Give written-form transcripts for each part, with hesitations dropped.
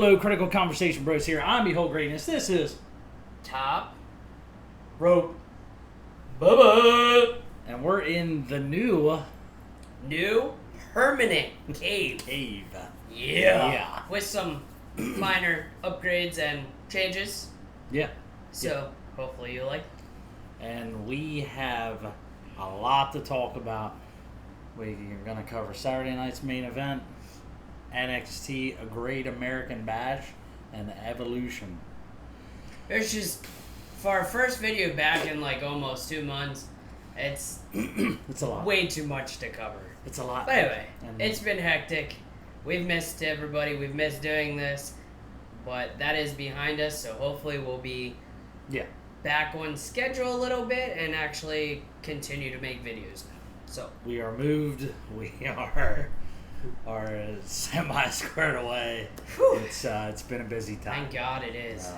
Hello, Critical Conversation Bros here. I'm Behold Greatness. This is Top Rope Bubba. And we're in the new New permanent cave. Yeah. With some minor upgrades and changes. Yeah. So hopefully you like. And we have a lot to talk about. We're going to cover Saturday night's main event, NXT, a Great American Bash, and Evolution. There's just, for our first video back in like almost 2 months, it's a lot. Way too much to cover. It's a lot. But anyway, it's been hectic. We've missed everybody. We've missed doing this. But that is behind us, so hopefully we'll be back on schedule a little bit and actually continue to make videos now. So we are moved. We are semi-squared away. Whew. It's been a busy time. Thank God it is.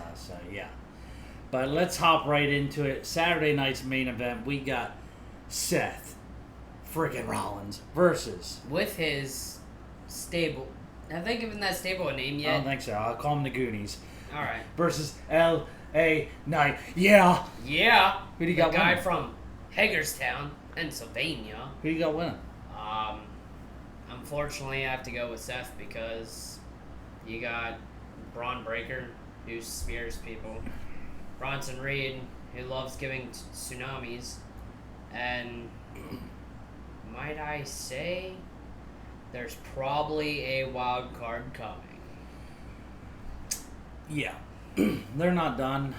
But let's hop right into it. Saturday night's main event, we got Seth freaking Rollins versus... with his stable. Have they given that stable a name yet? I don't think so. I'll call them the Goonies. All right. Versus L.A. Knight. Yeah. Yeah. Who do you got winning? The guy winning? from Hagerstown, Pennsylvania. Who do you got winning? Unfortunately, I have to go with Seth because you got Braun Breaker, who spears people. Bronson Reed, who loves giving tsunamis. And might I say, there's probably a wild card coming. Yeah. They're not done.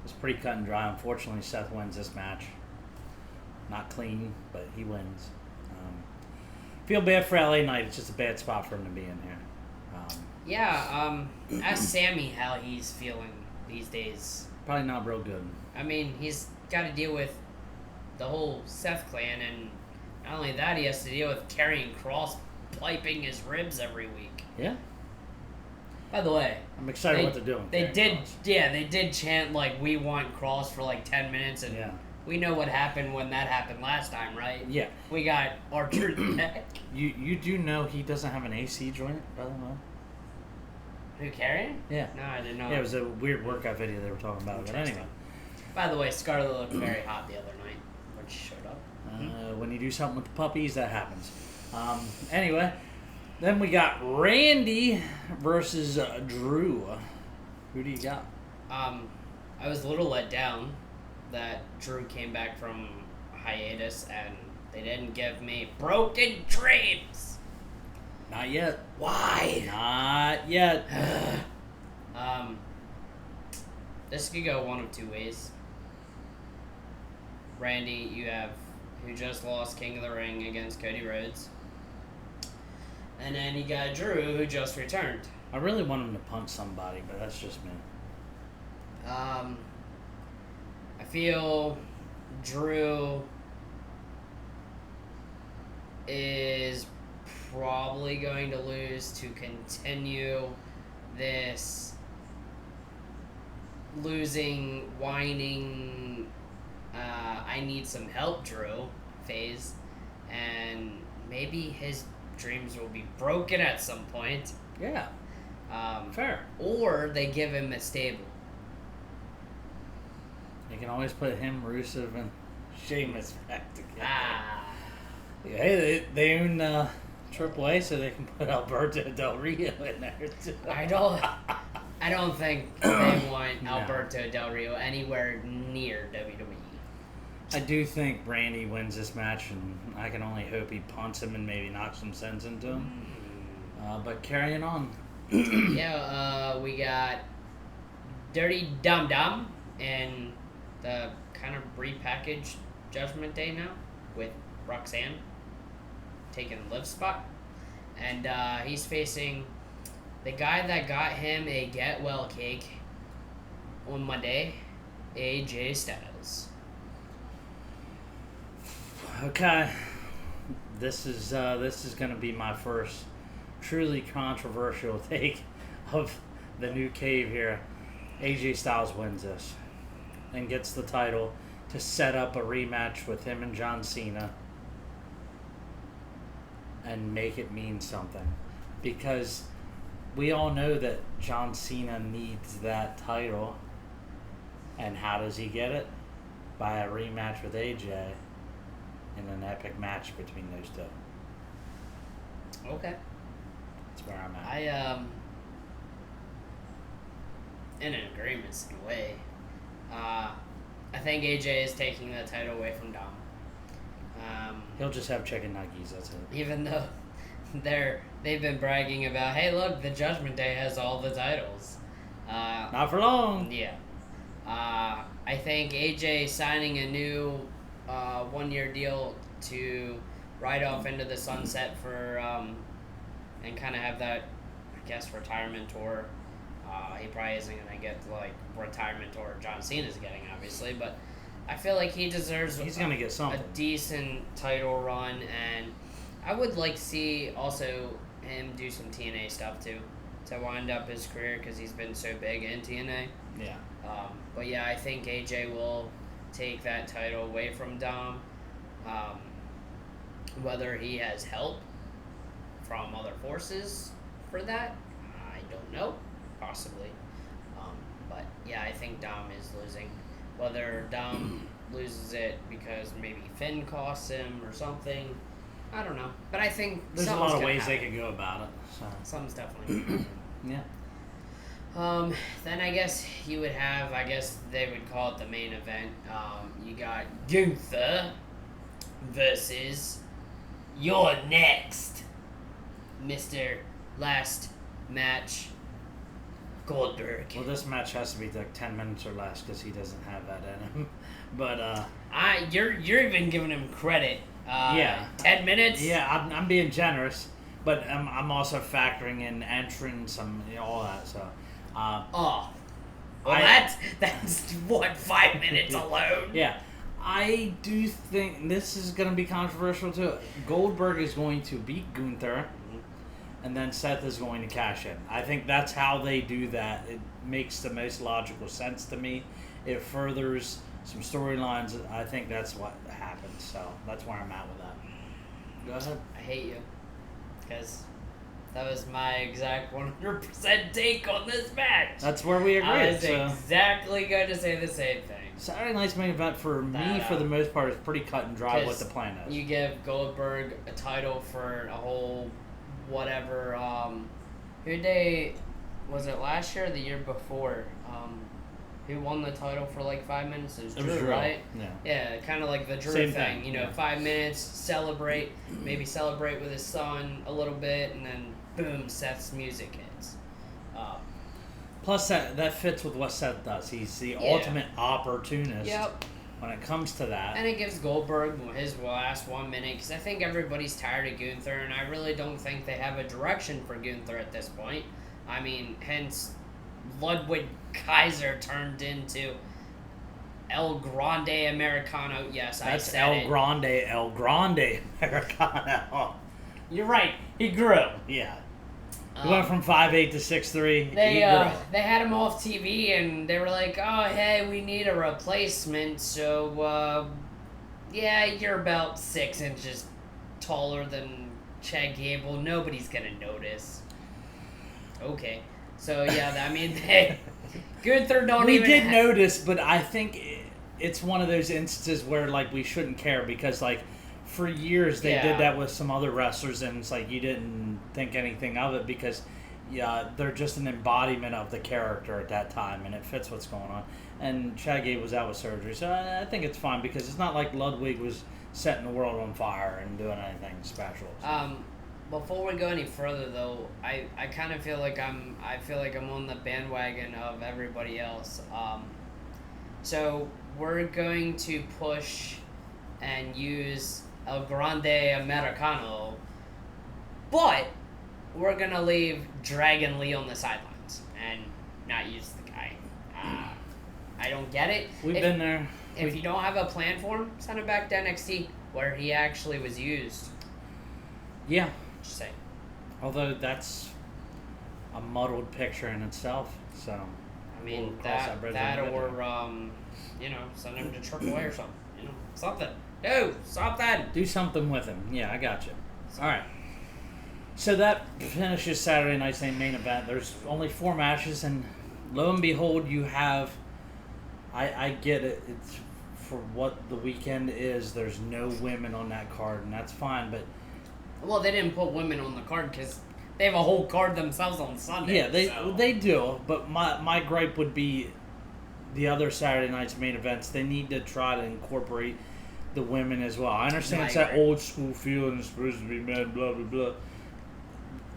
It's pretty cut and dry. Unfortunately, Seth wins this match. Not clean, but he wins. Feel bad for LA Knight. It's just a bad spot for him to be in here. Ask Sammy how he's feeling these days. Probably not real good. I mean, he's got to deal with the whole Seth clan, and not only that, he has to deal with Karrion Kross piping his ribs every week. Yeah. By the way, I'm excited what they're doing. They did chant like "We want Kross" for like 10 minutes, and we know what happened when that happened last time, right? Yeah. We got Archer neck. You do know he doesn't have an AC joint, by the way? Who, Karrion? Yeah. No, I didn't know. Yeah, it was a weird workout video they were talking about. But anyway. By the way, Scarlett looked very hot the other night when she showed up. When you do something with the puppies, that happens. Anyway, then we got Randy versus Drew. Who do you got? I was a little let down that Drew came back from hiatus and they didn't give me Broken Dreams. Not yet. Why? Not yet. This could go one of two ways. Randy, who just lost King of the Ring against Cody Rhodes. And then you got Drew, who just returned. I really want him to punch somebody, but that's just me. I feel Drew is probably going to lose to continue this losing, whining, I need some help Drew phase, and maybe his dreams will be broken at some point. Yeah. Fair. Or they give him a stable. You can always put him, Rusev, and Sheamus back together. Hey, they own Triple A, so they can put Alberto Del Rio in there too. I don't think they want Alberto Del Rio anywhere near WWE. I do think Randy wins this match, and I can only hope he punts him and maybe knocks some sense into him. But carrying on. We got Dirty Dum Dum and the kind of repackaged Judgment Day now with Roxanne taking Liv's spot. And he's facing the guy that got him a get well cake on Monday, AJ Styles. Okay, this is going to be my first truly controversial take of the new cave here. AJ Styles wins this and gets the title to set up a rematch with him and John Cena and make it mean something, because we all know that John Cena needs that title. And how does he get it? By a rematch with AJ in an epic match between those two. Okay. That's where I'm at. In an agreement in a way. I think AJ is taking the title away from Dom. He'll just have chicken nuggets, that's it. Even though they've been bragging about, hey, look, the Judgment Day has all the titles. Not for long. Yeah. I think AJ signing a new 1-year deal to ride off into the sunset for and kind of have that, I guess, retirement tour. He probably isn't going to get like retirement tour John Cena's getting, obviously, but I feel like he deserves He's going to get something. A decent title run, and I would like to see also him do some TNA stuff too to wind up his career because he's been so big in TNA. Yeah. But yeah, I think AJ will take that title away from Dom. Whether he has help from other forces for that, I don't know. Possibly. But yeah, I think Dom is losing. Whether Dom loses it because maybe Finn costs him or something, I don't know. But I think there's a lot of ways they could go about it. So. Something's definitely yeah. Then I guess you would have, I guess they would call it the main event. You got Gunther versus You're Next, Mr. Last Match Goldberg. Well, this match has to be like 10 minutes or less because he doesn't have that in him. But you're even giving him credit. Yeah, 10 minutes. Yeah, I'm being generous, but I'm also factoring in entrance, all that. So. That's what, 5 minutes alone. Yeah, I do think this is going to be controversial too. Goldberg is going to beat Gunther. And then Seth is going to cash in. I think that's how they do that. It makes the most logical sense to me. It furthers some storylines. I think that's what happens. So that's where I'm at with that. Go ahead. I hate you. Because that was my exact 100% take on this match. That's where we agree. I was exactly going to say the same thing. Saturday night's main event for me, for the most part, is pretty cut and dry what the plan is. You give Goldberg a title for a whole... whatever, was it last year or the year before, who won the title for like 5 minutes? It was Drew, right? Yeah, kind of like the Drew Same thing. 5 minutes, celebrate, maybe celebrate with his son a little bit, and then boom, Seth's music hits. Plus, that fits with what Seth does. He's the ultimate opportunist. Yep. When it comes to that. And it gives Goldberg his last 1 minute, because I think everybody's tired of Gunther, and I really don't think they have a direction for Gunther at this point. I mean, hence, Ludwig Kaiser turned into El Grande Americano. Yes, I said it. El Grande Americano. You're right. He grew. Yeah. He went from 5'8" to 6'3". They had him off TV, and they were like, oh, hey, we need a replacement, so, yeah, you're about 6 inches taller than Chad Gable. Nobody's gonna notice. Okay. So, yeah, I mean, Gunther don't we even... We did notice, but I think it's one of those instances where, like, we shouldn't care because, like, for years they did that with some other wrestlers, and it's like you didn't think anything of it because they're just an embodiment of the character at that time, and it fits what's going on. And Chad Gable was out with surgery, so I think it's fine because it's not like Ludwig was setting the world on fire and doing anything special. So. Before we go any further, though, I kind of feel like I'm on the bandwagon of everybody else. So we're going to push and use El Grande Americano, but we're gonna leave Dragon Lee on the sidelines and not use the guy. I don't get it. We've been there. If you don't have a plan for him, send him back to NXT where he actually was used. Yeah. Just saying. Although that's a muddled picture in itself, so. I mean that or send him to AAA or something. Something. Do something. Do something with him. Yeah, I got you. All right. So that finishes Saturday night's main event. There's only 4 matches, and lo and behold, you have. I get it. It's for what the weekend is. There's no women on that card, and that's fine. But well, they didn't put women on the card because they have a whole card themselves on Sunday. yeah, they do. But my gripe would be the other Saturday night's main events. They need to try to incorporate the women as well. I understand it's that old school feel and it's supposed to be men, blah blah blah.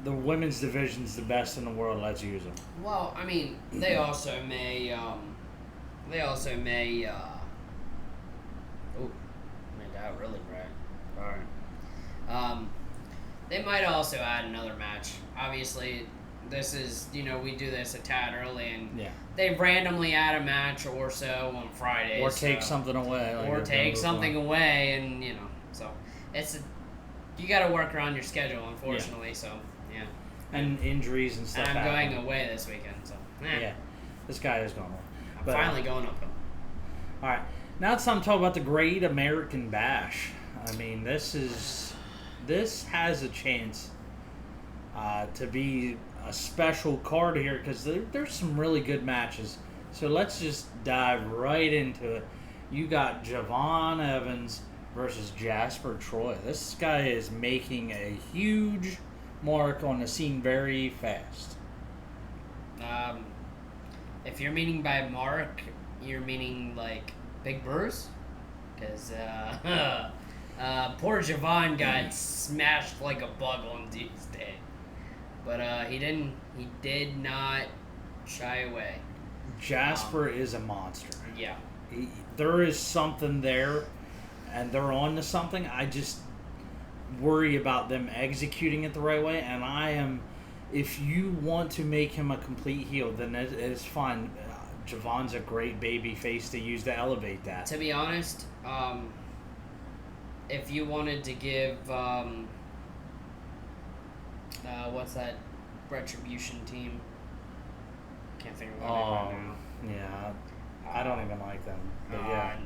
The women's division's the best in the world. Let's use them. Well, I mean, they also may. They also may. Oh, made that really bright. All right. They might also add another match. Obviously, this is we do this a tad early, and they randomly add a match or so on Fridays, or take something away, or take something away, and so it's you got to work around your schedule, unfortunately. So. Yeah. And injuries and stuff. And I'm going away this weekend, so. Yeah. This guy is going away. I'm finally going uphill. All right. Now it's time to talk about the Great American Bash. I mean, this has a chance to be a special card here because there's some really good matches. So let's just dive right into it. You got Javon Evans versus Jasper Troy. This guy is making a huge mark on the scene very fast. If you're meaning by mark, you're meaning like Big Bruce? Because poor Javon got smashed like a bug on Tuesday. But he did not shy away. Jasper is a monster. Yeah. There is something there, and they're on to something. I just worry about them executing it the right way, and if you want to make him a complete heel, then it is fine. Javon's a great baby face to use to elevate that. To be honest, if you wanted to give what's that Retribution team? Can't think of what right now. Yeah, I don't even like them. But yeah,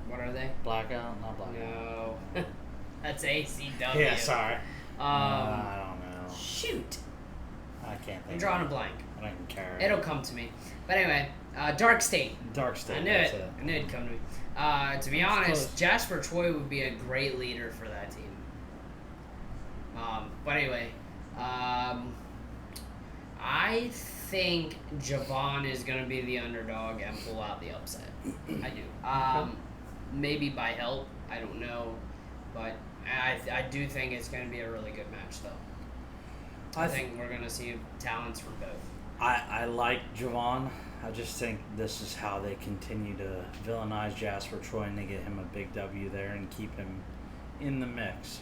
what are they? Blackout, not Blackout. No. That's ACW. Yeah, sorry. I don't know. Shoot. I can't think. I'm drawing a blank. I don't even care. It'll come to me. But anyway, Dark State. Dark State. I knew it. I knew it'd come to me. To be honest, Jasper Troy would be a great leader for that team. But anyway, I think Javon is going to be the underdog and pull out the upset. I do. Maybe by help. I don't know. But I do think it's going to be a really good match, though. I think we're going to see talents from both. I like Javon. I just think this is how they continue to villainize Jasper Troy and they get him a big W there and keep him in the mix.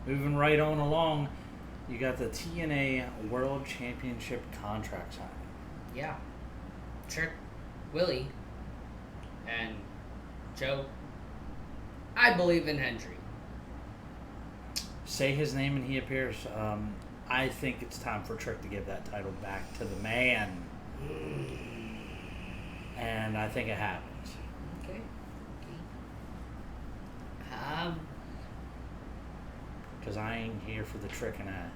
Moving right on along, you got the TNA World Championship contract signing. Yeah. Trick Willie and Joe. I believe in Hendry. Say his name and he appears. I think it's time for Trick to give that title back to the man. And I think it happens. Okay. Because I ain't here for the Trick and I.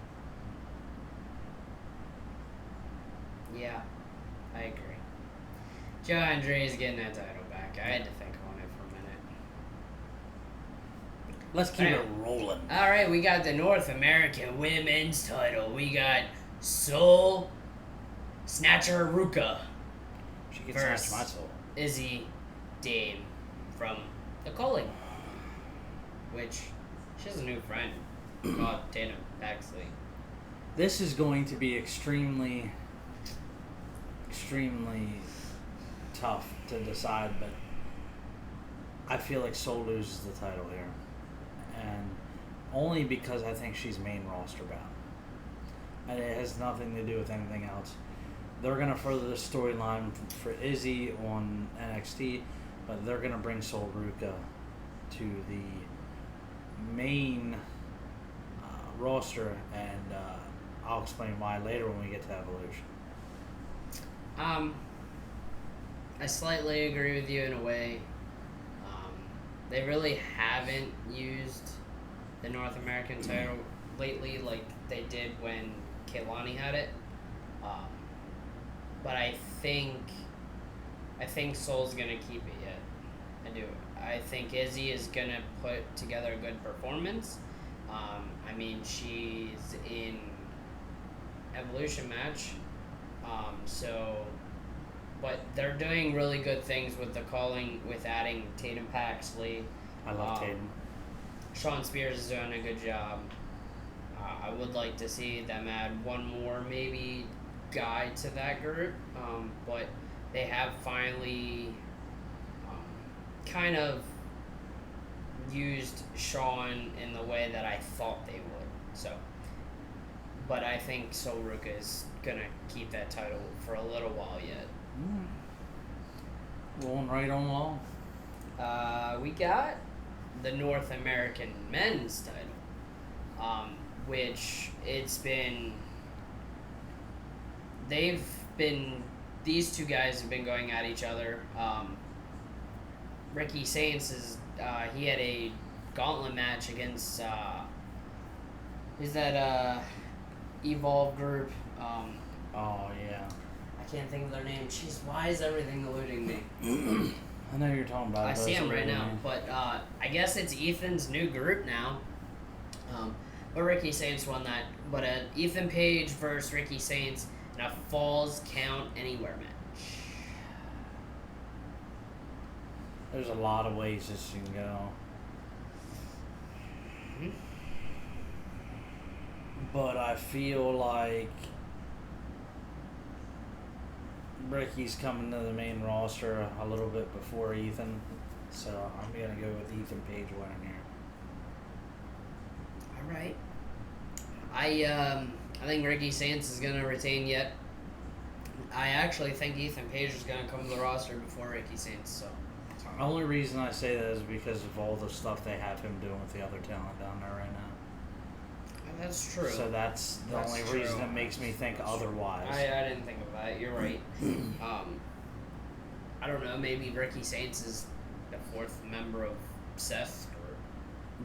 Yeah, I agree. Joe Hendry is getting that title back. I had to think on it for a minute. Let's keep it rolling. All right, we got the North American Women's title. We got Soul Snatcher Ruka. She can snatch my soul. Izzy Dame from The Calling, which she has a new friend called Dana Baxley. This is going to be extremely tough to decide, but I feel like Soul loses the title here. And only because I think she's main roster bound. And it has nothing to do with anything else. They're going to further the storyline for Izzy on NXT, but they're going to bring Soul Ruka to the main roster, and I'll explain why later when we get to Evolution. I slightly agree with you in a way. They really haven't used the North American title lately like they did when Kaylani had it. Um, but I think Soul's gonna keep it yet. I do. I think Izzy is gonna put together a good performance. I mean, she's in Evolution match, but they're doing really good things with the calling, with adding Tatum Paxley. I love Tatum. Sean Spears is doing a good job. I would like to see them add one more maybe guy to that group, but they have finally kind of used Sean in the way that I thought they would. So, but I think Solruka is gonna keep that title for a little while yet. Rolling right on along. We got the North American Men's title, which these two guys have been going at each other. Ricky Saints he had a gauntlet match against Evolve group. Oh yeah. I can't think of their name. Jeez, why is everything eluding me? I know you're talking about. I see him right now, but I guess it's Ethan's new group now. But Ricky Saints won that. But Ethan Page versus Ricky Saints in a Falls Count Anywhere match. There's a lot of ways this can go. Mm-hmm. But I feel like Ricky's coming to the main roster a little bit before Ethan. So I'm going to go with Ethan Page winning here. All right. I think Ricky Saints is going to retain yet. I actually think Ethan Page is going to come to the roster before Ricky Saints. So. The only reason I say that is because of all the stuff they have him doing with the other talent down there right now. That's true. So that's the only reason that makes me think otherwise. I didn't think of that. You're right. I don't know. Maybe Ricky Saints is the fourth member of Seth.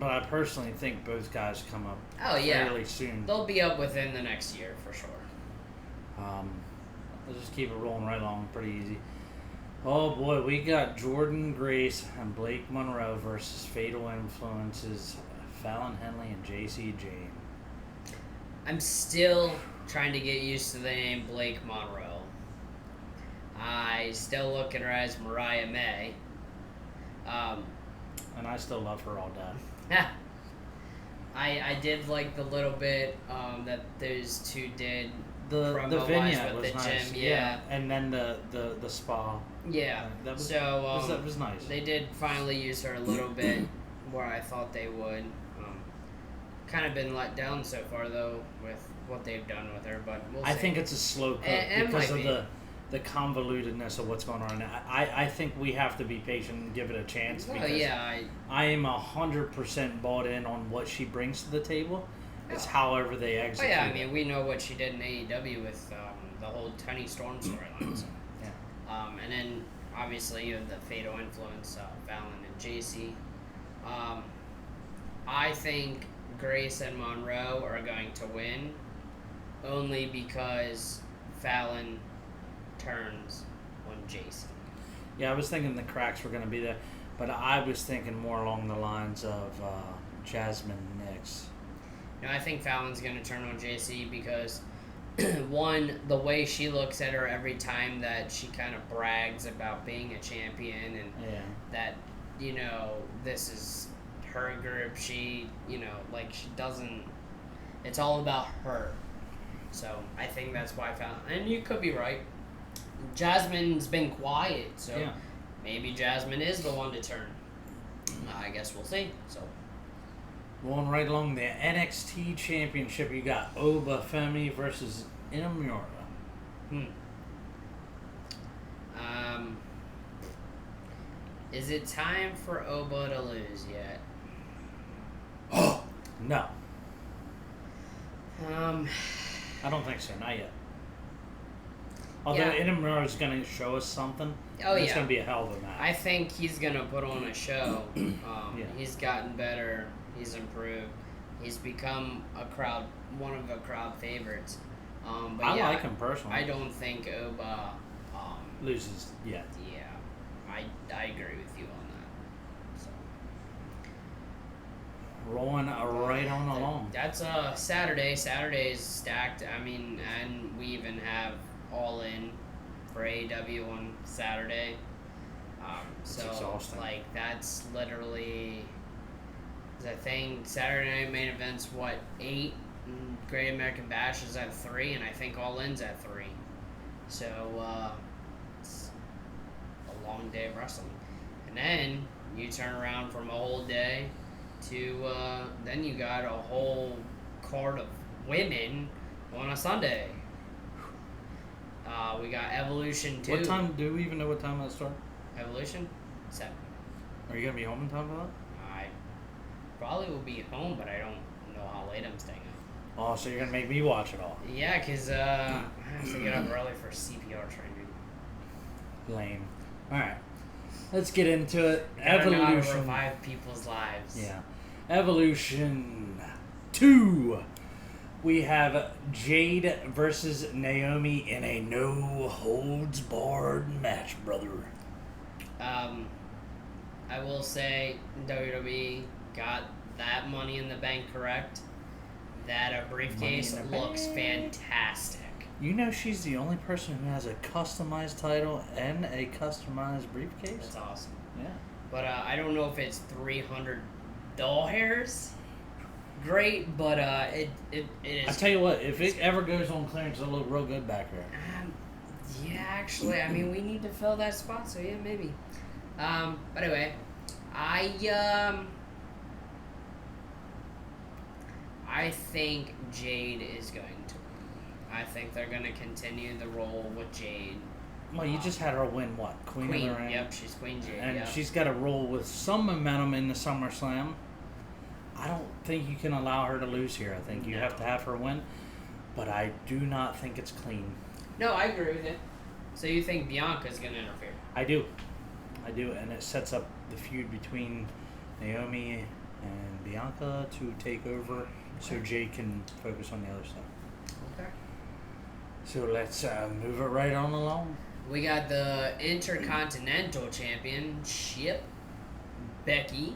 But I personally think both guys come up fairly soon. They'll be up within the next year for sure. Let's just keep it rolling right along. Pretty easy. Oh boy, we got Jordan Grace and Blake Monroe versus Fatal Influences, Fallon Henley and JC Jane. I'm still trying to get used to the name Blake Monroe. I still look at her as Mariah May. And I still love her all day. I did like the little bit that those two did. The vignette with was the nice. gym, yeah. And then the spa. Yeah. That was, so that was nice. They did finally use her a little bit where I thought they would. Kind of been let down so far though with what they've done with her, but we'll see. I think it's a slow cook because of the convolutedness of what's going on. I think we have to be patient and give it a chance. Because I am 100% bought in on what she brings to the table. It's however they execute. I mean, we know what she did in AEW with the whole Tony Storm storyline. So. Yeah. And then obviously you have the Fatal Influence, Fallon and JC. I think Grace and Monroe are going to win only because Fallon turns on JC. Yeah, I was thinking the cracks were going to be there, but I was thinking more along the lines of Jasmine Nix. No, I think Fallon's going to turn on JC because, one, the way she looks at her every time that she kind of brags about being a champion and that, this is her group. She, she doesn't, it's all about her. So I think that's why Fallon, and you could be right. Jasmine's been quiet, so maybe Jasmine is the one to turn. I guess we'll see. So. Going right along the NXT Championship, you got Oba Femi versus Inamura. Is it time for Oba to lose yet? Oh no. I don't think so. Not yet. Although Inamura is going to show us something. It's going to be a hell of a match. I think he's going to put on a show. He's gotten better. He's improved. He's become one of the crowd favorites. But I yeah, like him personally. I don't think Oba loses yet. Yeah, I agree with you on that. So. Rolling right on along. That's Saturday. Saturday's stacked. I mean, and we even have All In for AEW on Saturday. So exhausting. like that's literally the thing. Saturday night main events 8, and Great American Bash is at 3, and I think All In's at 3. So it's a long day of wrestling, and then you turn around from a whole day to then you got a whole card of women on a Sunday. We got Evolution 2. What time? Do we even know what time that starts? Evolution 7. Are you gonna be home in time for that? I probably will be home, but I don't know how late I'm staying up. Oh, so you're gonna make me watch it all? Yeah, cause I have to get up early for CPR training. Lame. All right, let's get into it. Evolution. Know how to Evolution. revive people's lives. Yeah. Evolution 2. We have Jade versus Naomi in a no-holds-barred match, brother. I will say WWE got that Money in the Bank correct. That briefcase looks fantastic. You know she's the only person who has a customized title and a customized briefcase? That's awesome. Yeah. But I don't know if it's 300 doll hairs. Great, but it is. I tell you what, if it ever goes on clearance, it'll look real good back there. Yeah, actually, I mean, we need to fill that spot, so yeah, maybe. But anyway, I think Jade is going to win. I think they're going to continue the role with Jade. Well, you just had her win what? Queen of the Ring? Yep, she's Queen Jade. And yep. she's got to roll with some momentum in the SummerSlam. I don't think you can allow her to lose here. I think you have to have her win. But I do not think it's clean. No, I agree with you. So you think Bianca's going to interfere? I do. And it sets up the feud between Naomi and Bianca to take over so Jade can focus on the other stuff. Okay. So let's move it right on along. We got the Intercontinental Championship, Becky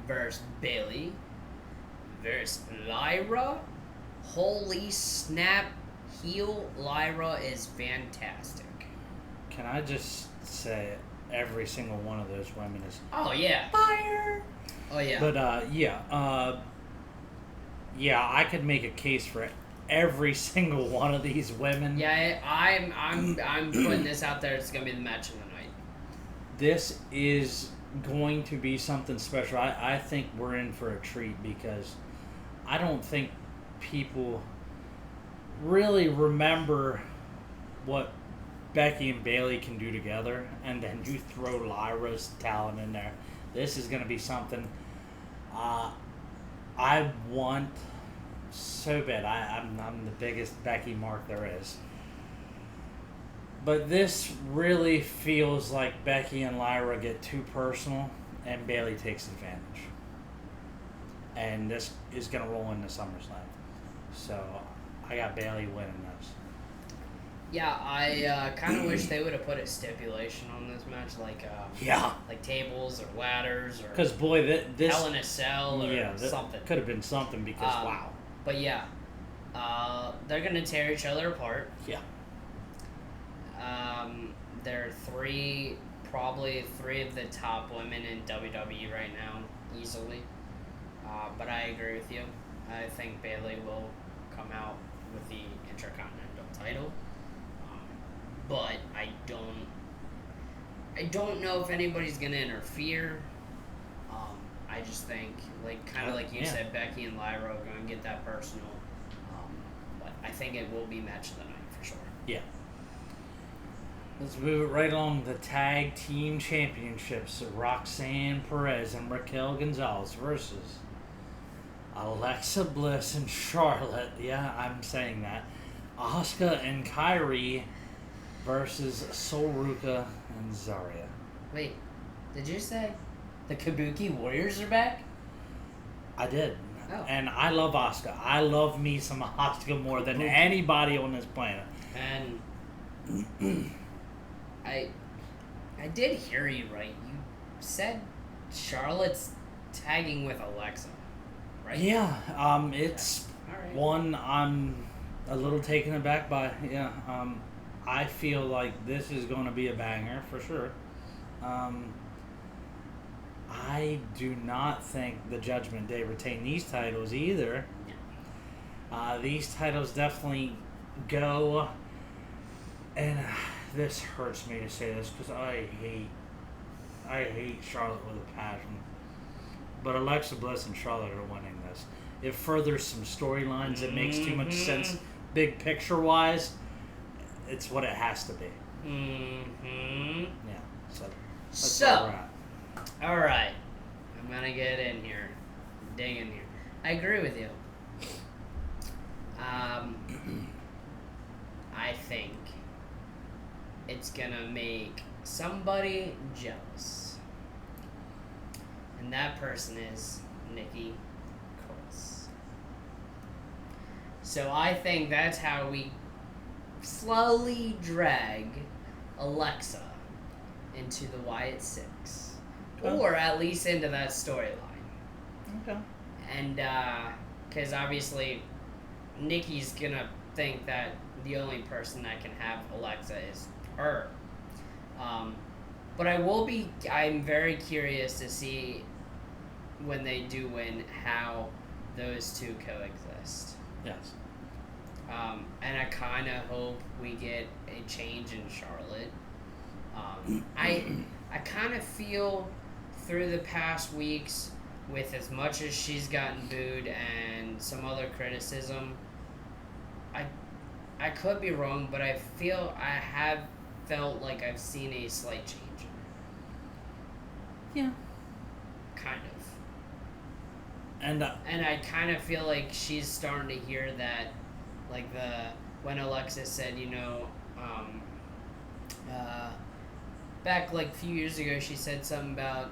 versus Bayley versus Lyra. Holy snap, heel Lyra is fantastic. Can I just say every single one of those women is fire? Oh yeah. But I could make a case for every single one of these women. Yeah, I'm putting this out there. It's gonna be the match of the night. This is going to be something special. I think we're in for a treat because I don't think people really remember what Becky and Bayley can do together, and then you throw Lyra's talent in there. This is going to be something I want so bad. I'm the biggest Becky mark there is. But this really feels like Becky and Lyra get too personal, and Bayley takes advantage. And this is going to roll into SummerSlam. So I got Bayley winning this. Yeah, I kind of wish they would have put a stipulation on this match, like tables or ladders or because boy, this Hell in a Cell or something. Could have been something because wow. But yeah, they're gonna tear each other apart. Yeah. They're probably three of the top women in WWE right now, easily. But I agree with you. I think Bayley will come out with the Intercontinental title. But I don't know if anybody's gonna interfere. I just think, like you said, Becky and Lyra are gonna get that personal. But I think it will be match of the night for sure. Yeah. Let's move it right along. The Tag Team Championships. Roxanne Perez and Raquel Gonzalez versus Alexa Bliss and Charlotte. Yeah, I'm saying that. Asuka and Kairi versus Sol Ruka and Zarya. Wait, did you say the Kabuki Warriors are back? I did. Oh. And I love Asuka. I love me some Asuka more than anybody on this planet. And I did hear you right. You said Charlotte's tagging with Alexa, right? Yeah, it's Alright. one I'm a little taken aback by. Yeah, I feel like this is going to be a banger for sure. I do not think the Judgment Day retain these titles either. These titles definitely go, and this hurts me to say this because I hate Charlotte with a passion. But Alexa Bliss and Charlotte are winning this. It furthers some storylines. It makes too much sense, big picture wise. It's what it has to be. Mm-hmm. Yeah. So that's where we're at. Alright. I'm gonna get in here. Dig in here. I agree with you. I think it's gonna make somebody jealous. And that person is Nikki Cross. So I think that's how we slowly drag Alexa into the Wyatt Six. Or at least into that storyline. Okay. And, because obviously Nikki's gonna think that the only person that can have Alexa is her. But I'm very curious to see when they do win how those two coexist. Yes. And I kind of hope we get a change in Charlotte. I kind of feel through the past weeks, with as much as she's gotten booed and some other criticism, I could be wrong, but I have felt like I've seen a slight change in her. Yeah. Kind of. And I kind of feel like she's starting to hear that, like when Alexis said, back like a few years ago, she said something about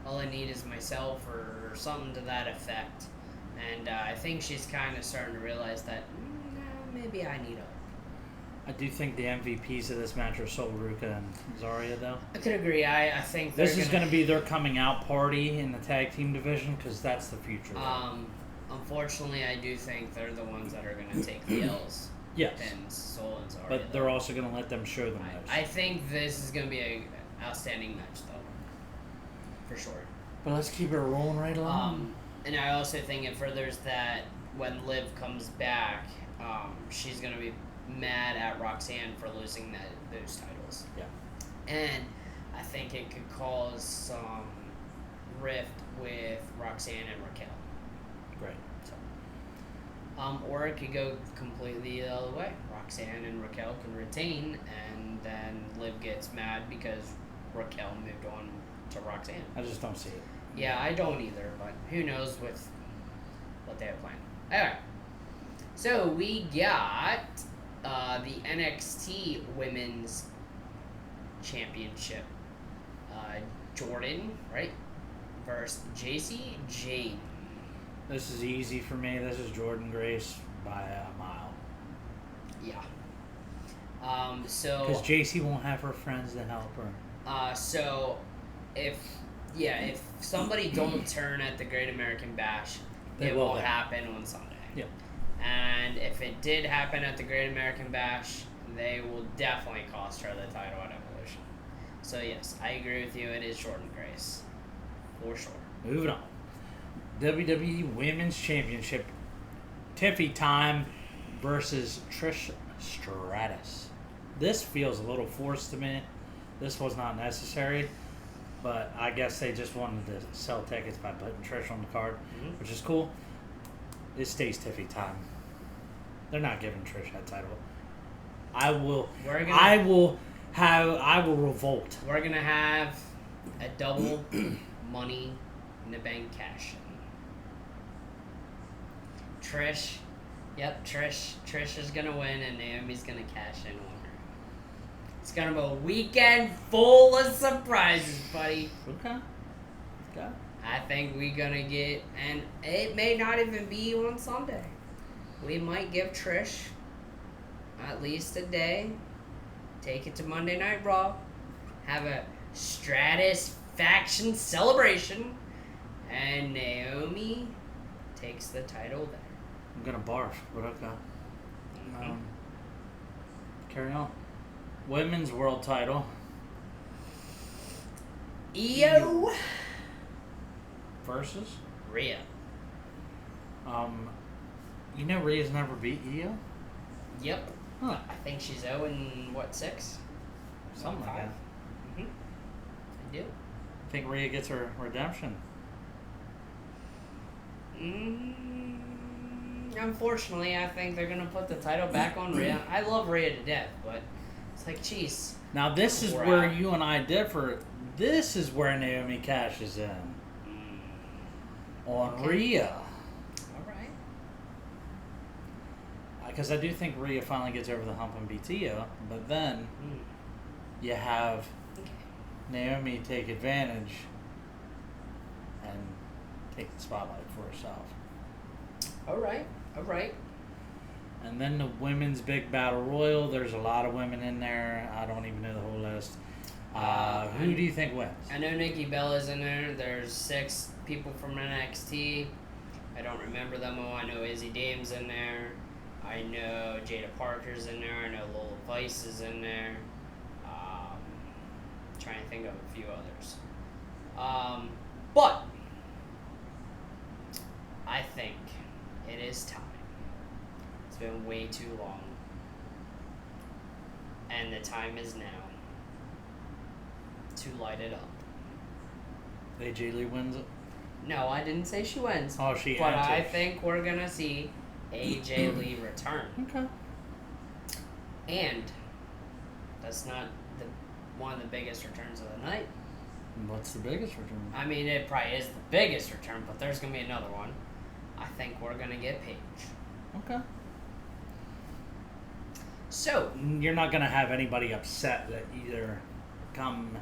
all I need is myself or something to that effect. And I think she's kind of starting to realize that maybe I need help. I do think the MVPs of this match are Sol Ruka and Zarya, though. I could agree. I think this is going to be their coming out party in the tag team division because that's the future. Unfortunately, I do think they're the ones that are going to take the L's. Yes. And Sol and Zarya. But they're also going to let them show them those. I think this is going to be an outstanding match, though. For sure. But let's keep it rolling right along. And I also think it furthers that when Liv comes back, she's going to be mad at Roxanne for losing those titles. Yeah. And I think it could cause some rift with Roxanne and Raquel. Great. So, or it could go completely the other way. Roxanne and Raquel can retain, and then Liv gets mad because Raquel moved on to Roxanne. I just don't see it. Yeah, I don't either, but who knows with what they have planned. Alright. So we got the NXT Women's Championship. Jordan, right? Versus JC Jade. This is easy for me. This is Jordan Grace by a mile. Yeah. So because JC won't have her friends to help her. So if somebody don't turn at the Great American Bash, it will happen on Sunday. Yeah. And if it did happen at the Great American Bash, they will definitely cost her the title at Evolution. So yes, I agree with you. It is Jordan Grace, for sure. Moving on. WWE Women's Championship. Tiffy Time versus Trish Stratus. This feels a little forced to me. This was not necessary, but I guess they just wanted to sell tickets by putting Trish on the card, which is cool. It stays Tiffy Time. They're not giving Trish that title. I will revolt. We're gonna have a double Money in the Bank cash. Trish is gonna win, and Naomi's gonna cash in on her. It's gonna be a weekend full of surprises, buddy. Okay. Okay. I think we're gonna get, and it may not even be on Sunday. We might give Trish at least a day, take it to Monday Night Raw, have a Stratus faction celebration, and Naomi takes the title there. I'm gonna barf, but okay. Carry on. Women's world title. Io Versus? Rhea. You know Rhea's never beat Io? Yep. Huh. I think she's 0 in what, 6? Something like that. Mm-hmm. I do. I think Rhea gets her redemption. Unfortunately, I think they're gonna put the title back on Rhea. I love Rhea to death, but it's like, jeez. Now this is We're where out. you and I differ. This is where Naomi cashes in on Okay. Rhea. All right. Because I do think Rhea finally gets over the hump and beats Io, but then you have Okay. Naomi take advantage and take the spotlight for herself. All right. All right. And then the women's big battle royal. There's a lot of women in there. I don't even know the whole list. Who do you think wins? I know Nikki Bella's in there. There's 6 people from NXT. I don't remember them all. I know Izzy Dame's in there. I know Jada Parker's in there. I know Lola Vice is in there. Trying to think of a few others. But I think it is time. It's been way too long. And the time is now to light it up. AJ Lee wins it. No, I didn't say she wins. Oh, she But I enters. think we're going to see AJ Lee return. Okay. And that's not one of the biggest returns of the night. What's the biggest return? I mean, it probably is the biggest return, but there's going to be another one. I think we're going to get Paige. Okay. So, You're not going to have anybody upset that either come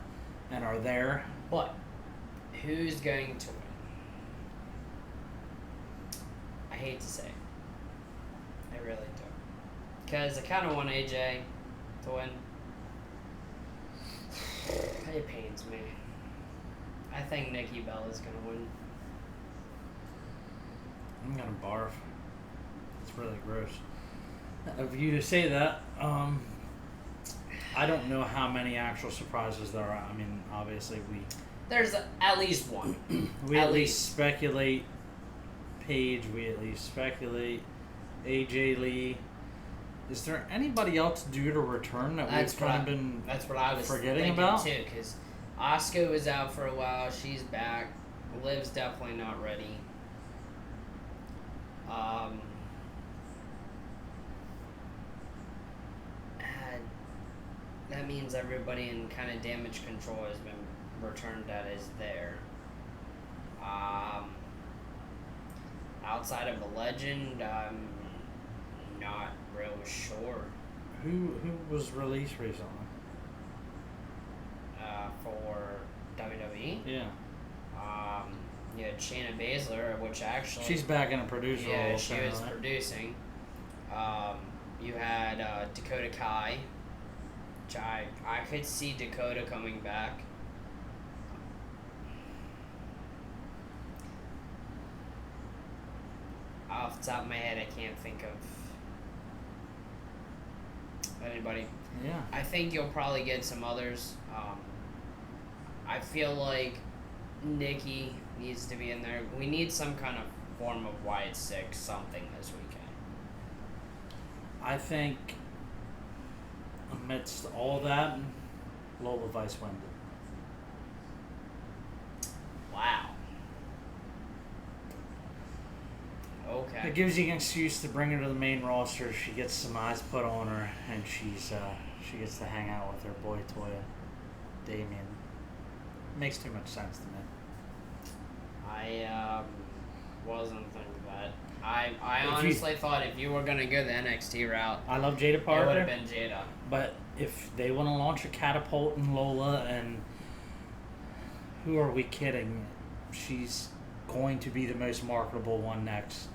and are there. but who's going to win? I hate to say it. I really do. Because I kind of want AJ to win. It pains me. I think Nikki Bella's going to win. I'm going to barf. It's really gross. Of you to say that, I don't know how many actual surprises there are. I mean, obviously There's at least one. we At at least least. speculate Paige. We at least speculate AJ Lee. Is there anybody else due to return that we've kind of been That's what I was forgetting thinking about? too. Because Asuka was out for a while. She's back. Liv's definitely not ready. That means everybody in kind of damage control has been returned that is there. Outside of a legend, I'm not real sure. Who was released recently? For WWE. Yeah, You had Shayna Baszler, which actually she's back in a producer yeah, role. she was apparently. producing. You had Dakota Kai, which I could see Dakota coming back. Off the top of my head, I can't think of anybody. Yeah. I think you'll probably get some others. I feel like Nikki needs to be in there. We need some kind of form of Wyatt 6 something this weekend. I think amidst all that, Lola Vice wins it. Wow. Okay. It gives you an excuse to bring her to the main roster. She gets some eyes put on her, and she gets to hang out with her boy toy, Damien. Makes too much sense to me. I wasn't thinking that. I If you- honestly thought if you were gonna go the NXT route, I love Jada it Parker, would have been Jada. but if they want to launch a catapult and Lola, and who are we kidding? she's going to be the most marketable one next.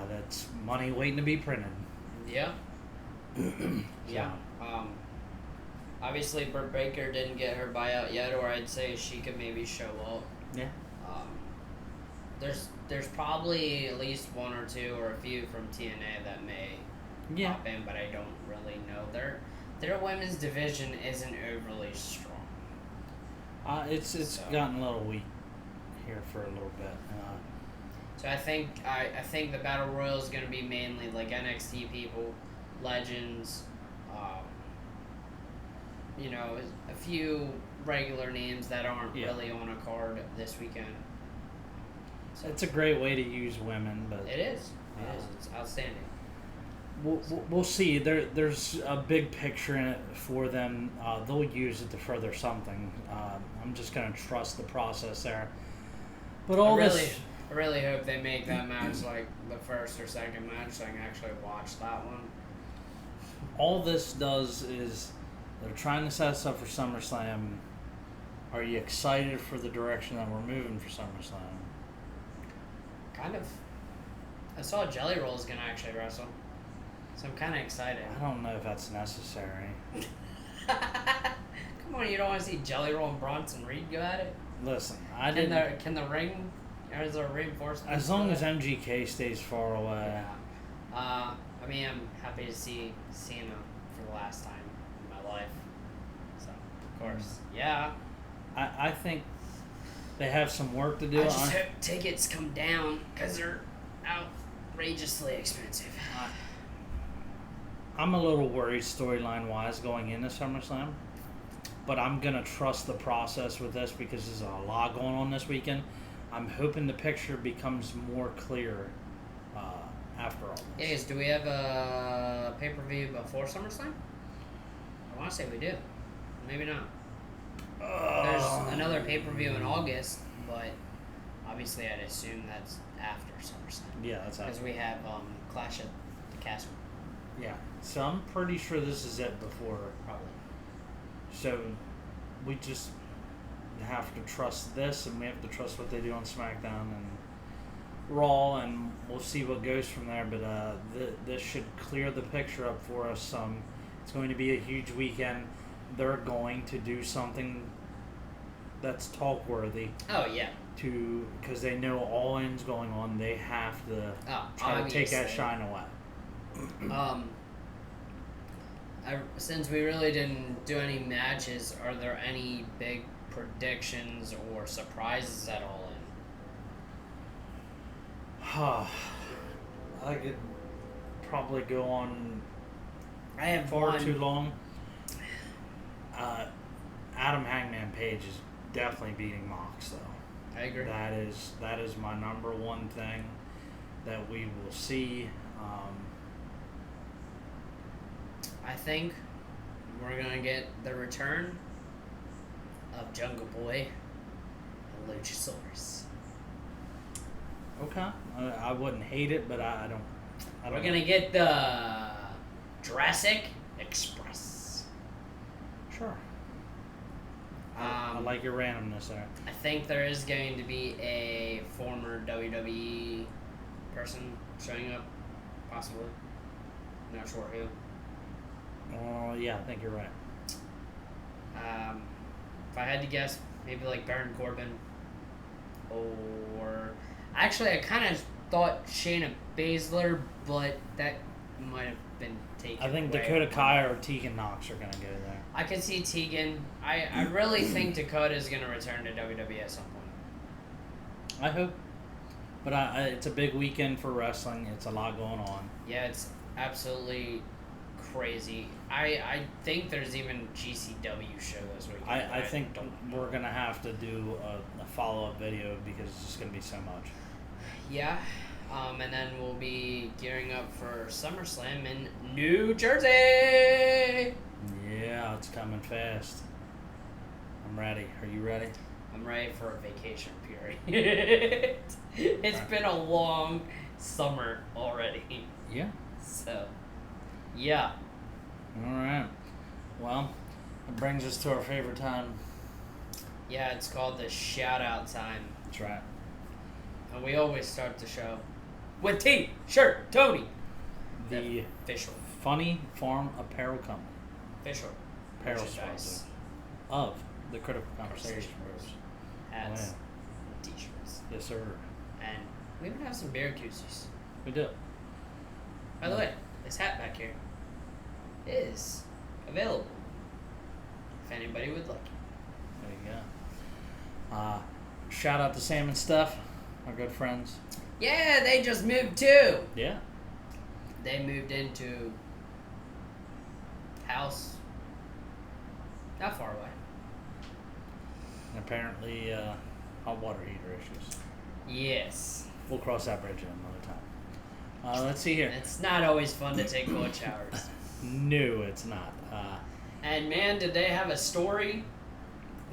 That's money waiting to be printed. Yeah. Yeah. Obviously, Britt Baker didn't get her buyout yet, or I'd say she could maybe show up. Yeah. There's probably at least one or two or a few from TNA that may pop in, but I don't really know. Their women's division isn't overly strong. It's gotten a little weak here for a little bit. So I think the Battle Royal is going to be mainly like NXT people, legends, a few regular names that aren't really on a card this weekend. So it's a great way to use women, but it is. It's outstanding. We'll see. There's a big picture in it for them. They'll use it to further something. I'm just gonna trust the process there. But I really hope they make that match like the first or second match, so I can actually watch that one. All this does is they're trying to set us up for SummerSlam. Are you excited for the direction that we're moving for SummerSlam? Kind of. I saw Jelly Roll is gonna actually wrestle, so I'm kind of excited. I don't know if that's necessary. Come on, you don't want to see Jelly Roll and Bronson Reed go at it? Listen, Can the ring? Or is there a reinforcement? As long as MGK stays far away. Yeah. I'm happy to see Cena for the last time in my life. So, of course. Yeah. I think they have some work to do. I just hope tickets come down because they're outrageously expensive. I'm a little worried storyline-wise going into SummerSlam. But I'm going to trust the process with this because there's a lot going on this weekend. I'm hoping the picture becomes more clear after all this. Yeah, guys, do we have a pay-per-view before SummerSlam? I want to say we do. Maybe not. There's another pay-per-view in August, but obviously I'd assume that's after SummerSlam. Yeah, that's after. Because we have Clash at the Castle. Yeah, so I'm pretty sure this is it before. Probably. So we just have to trust this, and we have to trust what they do on SmackDown and Raw, and we'll see what goes from there. But this should clear the picture up for us. It's going to be a huge weekend. They're going to do something that's talk worthy. Oh yeah. Because they know All In's going on, they have to try to take that shine away. Since we really didn't do any matches, are there any big predictions or surprises at all in? I could probably go on I have far too long. Adam Hangman Page is definitely beating Mox, though. I agree. That is my number one thing that we will see. I think we're going to get the return of Jungle Boy and Luchasaurus. Okay. I wouldn't hate it, but I don't. We're going to get the Jurassic Express. Sure. I like your randomness there. I think there is going to be a former WWE person showing up, possibly. Not sure who. Yeah, I think you're right. If I had to guess, maybe like Baron Corbin, or actually, I kind of thought Shayna Baszler, but that might have been taken. I think away. Dakota Kai or Tegan Knox are gonna go there. I can see Tegan. I really think Dakota is gonna return to WWE at some point. I hope, but it's a big weekend for wrestling. It's a lot going on. Yeah, it's absolutely crazy. I think there's even GCW show this weekend. I think we're going to have to do a follow-up video because it's just going to be so much. Yeah. And then we'll be gearing up for SummerSlam in New Jersey. Yeah, it's coming fast. I'm ready. Are you ready? I'm ready for a vacation period. It's been a long summer already. Yeah. So, yeah. All right. Well, it brings us to our favorite time. Yeah, it's called the shout out time. That's right. And we always start the show with T-shirt Tony. The official Funny Farm Apparel Company. Official Apparel merchandise. sponsor of the Critical Conversation Bros. Hats, Oh, t-shirts, Yes, sir. and we even have some beer koozies. We do. By the way, this hat back here is available if anybody would like it. There you go. Shout out to Sam and Steph, our good friends. Yeah, they just moved too. Yeah. They moved into house not far away. And apparently, hot water heater issues. Yes. We'll cross that bridge another time. Let's see here. It's not always fun to take cold showers. No, it's not. And man, did they have a story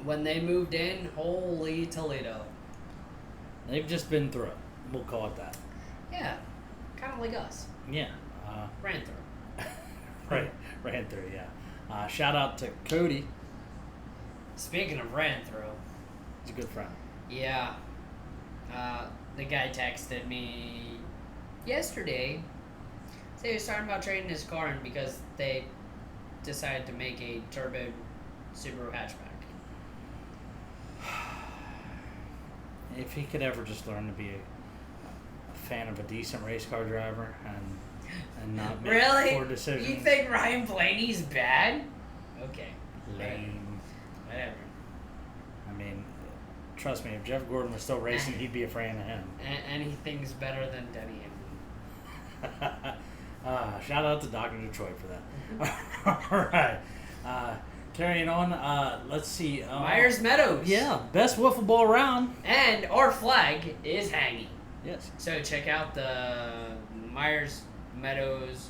when they moved in. Holy Toledo. They've just been through it. We'll call it that. Yeah, kind of like us. Yeah. Ran through. Right. Ran through, yeah. Shout out to Cody. Speaking of ran through, He's a good friend. yeah, the guy texted me yesterday. So he was talking about trading his car in because they decided to make a turbo Subaru hatchback. If he could ever just learn to be a fan of a decent race car driver and not make Really? poor decisions. You think Ryan Blaney's bad? Okay. Lame. Whatever. I mean, trust me, if Jeff Gordon was still racing, he'd be a fan of him. Anything's better than Denny Hamlin. Shout out to Dr. Detroit for that. All right. Carrying on, let's see. Myers Meadows. Yeah, best wiffle ball around. And our flag is hanging. Yes. So check out the Myers Meadows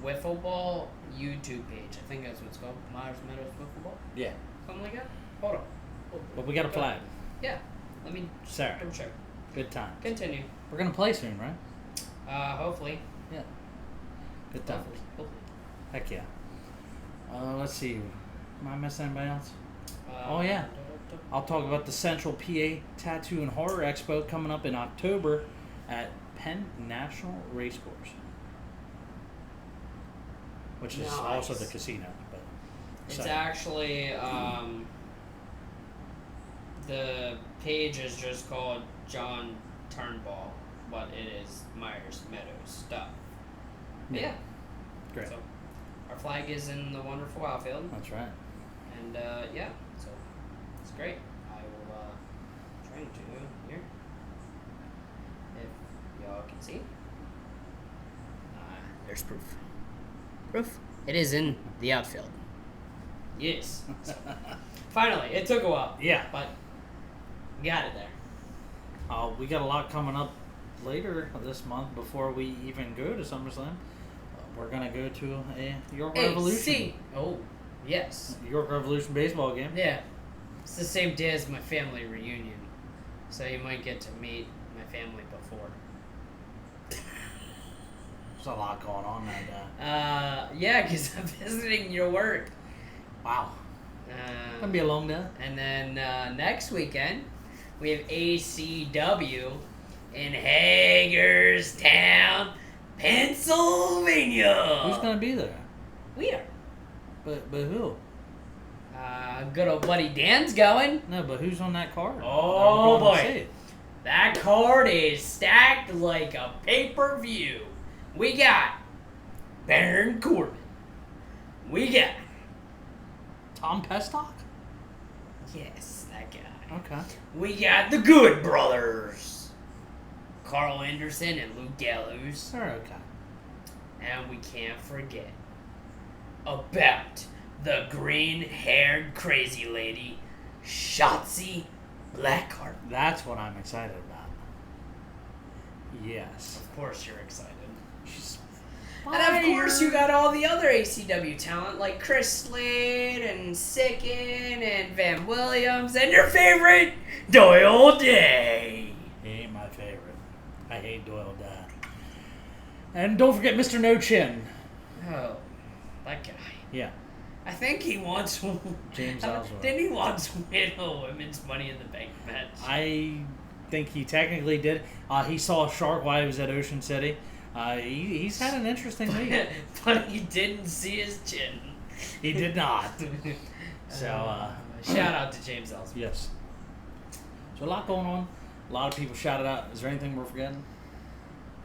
Wiffle Ball YouTube page. I think that's what it's called. Myers Meadows Wiffle Ball? Yeah. Something like that? Hold on. But we got a flag. Yeah. Let me Sarah. double check. Good time. Continue. We're going to play soon, right? Hopefully. Yeah. Good time. Hopefully. Heck yeah. Let's see. Am I missing anybody else? Oh, yeah. I'll talk about the Central PA Tattoo and Horror Expo coming up in October at Penn National Racecourse, which is also the casino. But it's actually the page is just called John Turnbull, but it is Myers Meadows stuff. Yeah. Great. So our flag is in the wonderful outfield. That's right. And yeah, so it's great. I will try to here if y'all can see. There's proof. Proof. It is in the outfield. Yes. So, finally, it took a while. Yeah. But got it there. We got a lot coming up later this month before we even go to SummerSlam. We're gonna go to a York Revolution. Oh, yes. York Revolution baseball game. Yeah. It's the same day as my family reunion. So you might get to meet my family before. There's a lot going on that day. Yeah, because I'm visiting your work. Wow. Gonna be a long day. And then next weekend, we have ACW in Hagerstown, Pennsylvania. Who's gonna be there? We are. But who? Good old buddy Dan's going. No, but who's on that card? Oh, I'm going to boy. see it. That card is stacked like a pay-per-view. We got Baron Corbin. We got... Tom Pestock? Yes, that guy. Okay. We got the Good Brothers. Carl Anderson and Luke Gallows. They're okay. And we can't forget about the green-haired crazy lady, Shotzi Blackheart. That's what I'm excited about. Yes. Of course you're excited. She's And of course you got all the other ACW talent like Chris Slade and Sicken and Van Williams and your favorite, Doyle Day. He ain't my favorite. I hate Doyle Dad. And don't forget Mr. No Chin. Oh, that guy. Yeah. I think he wants. James Ellsworth. Didn't he once win a women's Money in the Bank match? I think he technically did. He saw a shark while he was at Ocean City. He's had an interesting week. But he didn't see his chin. He did not. So, shout out to James Ellsworth. Yes. So a lot going on. A lot of people shouted out. Is there anything we're forgetting?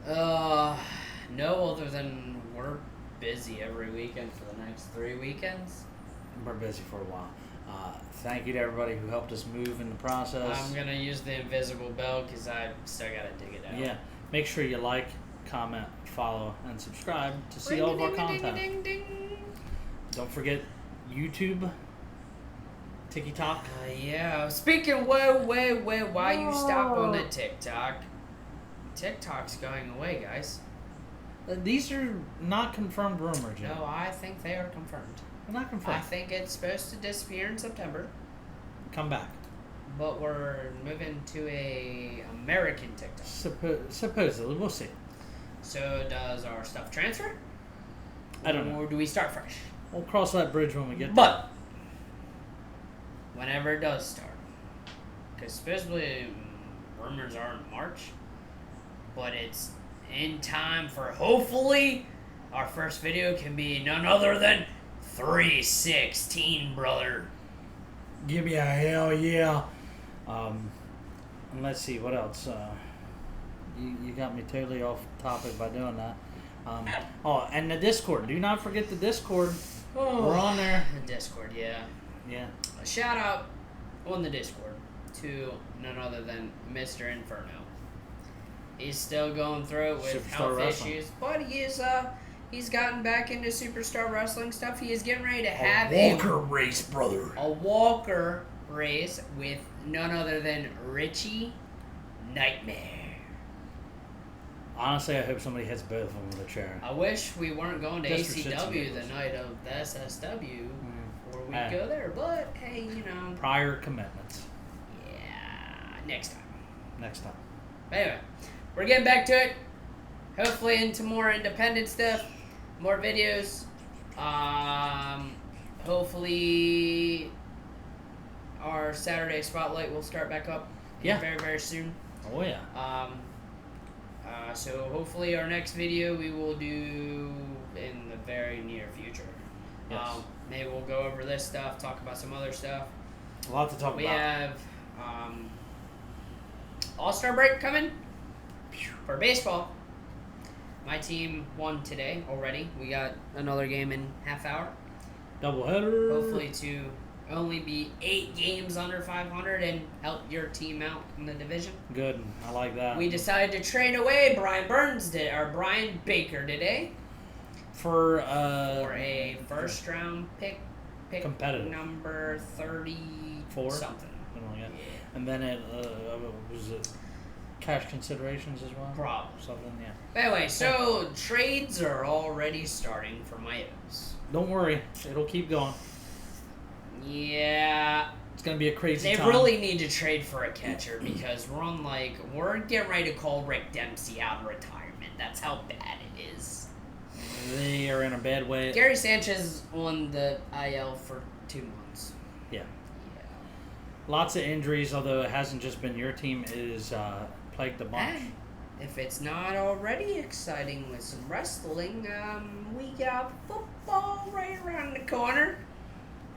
No, other than we're busy every weekend for the next 3 weekends. We're busy for a while. Thank you to everybody who helped us move in the process. I'm going to use the invisible bell because I still got to dig it out. Yeah. Make sure you like, comment, follow, and subscribe to see all of our content. Ding, ding, ding. Don't forget YouTube, TikTok. Yeah. Speaking, why you stop on the TikTok? TikTok's going away, guys. These are not confirmed rumors yet. No, I think they are confirmed. They're not confirmed. I think it's supposed to disappear in September. Come back. But we're moving to a American TikTok. Supposedly. We'll see. So does our stuff transfer? I don't know. Or do we start fresh? We'll cross that bridge when we get there. But whenever it does start, because supposedly rumors are in March, but it's in time for hopefully our first video can be none other than 316, brother. Give me a hell yeah. And let's see, what else? You got me totally off topic by doing that. And the Discord. Do not forget the Discord. Oh, we're on there. The Discord, yeah. Yeah. A shout out on the Discord to none other than Mr. Inferno. He's still going through it with Superstar health Wrestling. issues, but he's gotten back into Superstar Wrestling stuff. He is getting ready to have Walker race, brother. a Walker race with none other than Richie Nightmare. Honestly, I hope somebody hits both of them with a chair. I wish we weren't going to Just for shits and ACW the giggles. night of the SSW before we Hey. go there, but hey, you know. Prior commitments. Yeah, next time. Next time. But anyway, we're getting back to it. Hopefully into more independent stuff, more videos. Hopefully our Saturday Spotlight will start back up very, very soon. Oh, yeah. So hopefully our next video we will do in the very near future. Yes. Maybe we'll go over this stuff, talk about some other stuff. A lot to talk We about. have All-Star break coming for baseball. My team won today already. We got another game in half hour. Doubleheader. Hopefully to only be 8 games under 500 and help your team out in the division. Good. I like that. We decided to trade away Brian Baker today For a first round pick competitive. number 34 something. Something like that. And then it was it cash considerations as well? Probably. Something, yeah. But anyway, so trades are already starting for my O's. Don't worry. It'll keep going. Yeah. It's going to be a crazy They time. really need to trade for a catcher because we're getting ready to call Rick Dempsey out of retirement. That's how bad it is. They are in a bad way. Gary Sanchez on the IL for 2 months. Yeah. Yeah. Lots of injuries, although it hasn't just been your team. It is plagued the bunch. And if it's not already exciting with some wrestling, we got football right around the corner.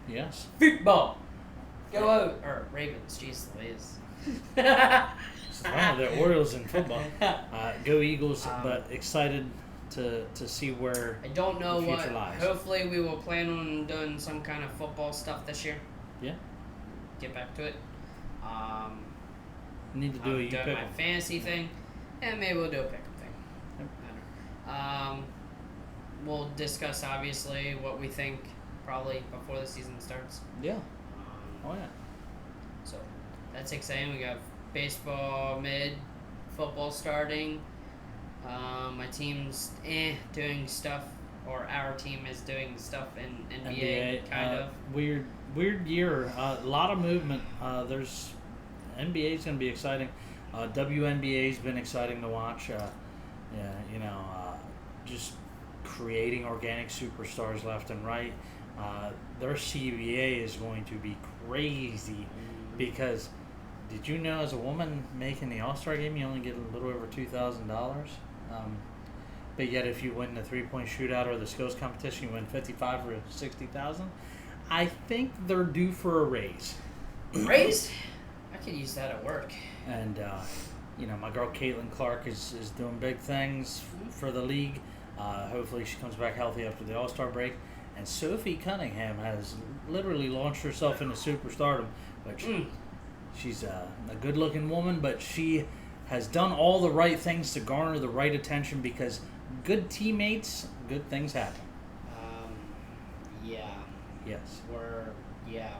Yes. Football. Go out. Or Ravens. Jeez Louise. Wow, the Orioles in football. Go Eagles, but excited to see where I don't know the what. future lies. Hopefully we will plan on doing some kind of football stuff this year. Yeah. Get back to it. Need to do I'm a you doing pick my 'em. fantasy thing. And maybe we'll do a pick-up thing. Yep. I don't know. We'll discuss, obviously, what we think probably before the season starts. Yeah. Oh, yeah. So, that's exciting. We got baseball mid, football starting. My team's doing stuff, or our team is doing stuff in NBA, kind of. Weird year. A lot of movement. There's NBA's going to be exciting. WNBA's been exciting to watch. Just creating organic superstars left and right. their CBA is going to be crazy because did you know as a woman making the All-Star game you only get a little over $2,000? But yet if you win the three-point shootout or the skills competition you win $55,000 or $60,000. I think they're due for a raise. Raise? I could use that at work. And my girl Caitlin Clark is doing big things for the league. Hopefully she comes back healthy after the All-Star break. And Sophie Cunningham has literally launched herself into superstardom, which she's a good-looking woman, but she has done all the right things to garner the right attention because good teammates, good things happen. Yeah. Yes. Yeah.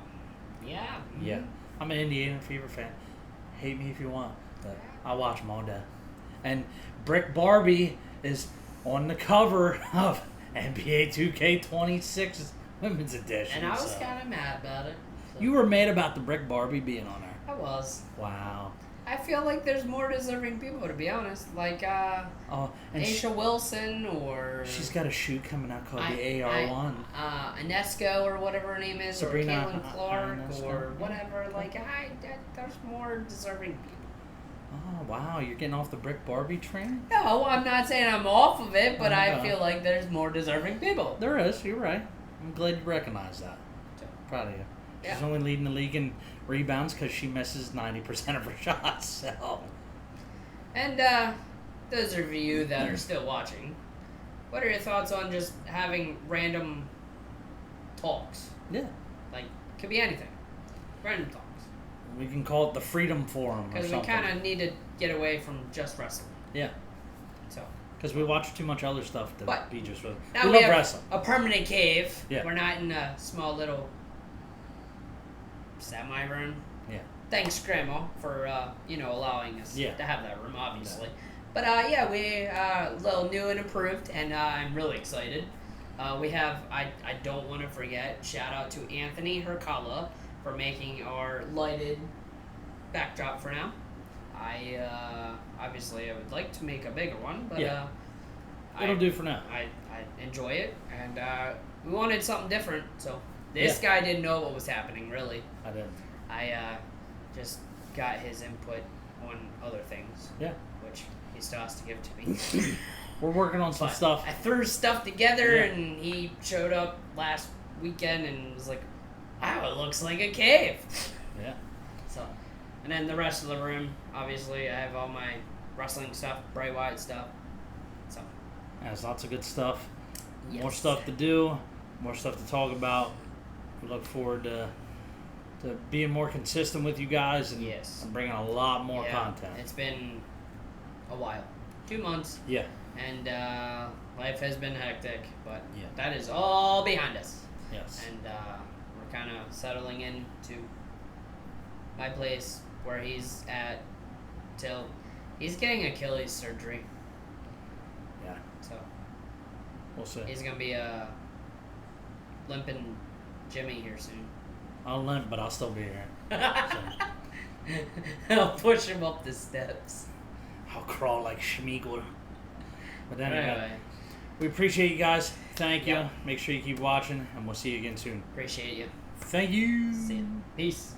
Yeah. I'm an Indiana Fever fan. Hate me if you want, but I watch them all day. And Brick Barbie is on the cover of NBA 2K26 Women's Edition. And I was kind of mad about it. So. You were mad about the Brick Barbie being on there. I was. Wow. I feel like there's more deserving people, to be honest. Like Aisha Wilson or... She's got a shoe coming out called the AR1. Inesco or whatever her name is, Sabrina, or Caitlin Clark or yeah. whatever. Like, there's more deserving people. Oh, wow. You're getting off the Brick Barbie train? No, I'm not saying I'm off of it, but I feel like there's more deserving people. There is. You're right. I'm glad you recognize that. Proud of you. She's only leading the league in rebounds because she misses 90% of her shots. So. And those of you that are still watching, what are your thoughts on just having random talks? Yeah. Like, could be anything. Random talks. We can call it the Freedom Forum or Because something. we kind of need to get away from just wrestling. Yeah. So. Because we watch too much other stuff to be just wrestling. Now we love have wrestling. A permanent cave. Yeah. We're not in a small little semi-room. Yeah. Thanks, Grandma, for allowing us to have that room, obviously. Yeah. But we a little new and improved, and I'm really excited. We have I don't want to forget, shout out to Anthony Hercala for making our lighted backdrop for now. I obviously I would like to make a bigger one, but it'll do for now. I enjoy it, and we wanted something different, so this guy didn't know what was happening, really. I didn't. I just got his input on other things. Yeah. Which he still has to give to me. We're working on some stuff. I threw stuff together, and he showed up last weekend and was like, wow, it looks like a cave. Yeah. So, and then the rest of the room, obviously, I have all my wrestling stuff, Bray Wyatt stuff. So. There's lots of good stuff. Yes. More stuff to do. More stuff to talk about. We look forward to being more consistent with you guys and bringing a lot more content. It's been a while. 2 months. Yeah. And life has been hectic, but that is all behind us. Yes. And we're kind of settling into my place where he's at till he's getting Achilles surgery. Yeah. So we'll see. He's going to be limping Jimmy here soon. I'll limp, but I'll still be here. I'll push him up the steps. I'll crawl like Schmeagler. But anyway, Anyway. we appreciate you guys. Thank you. Make sure you keep watching, and we'll see you again soon. Appreciate you. Thank you. See you. Peace.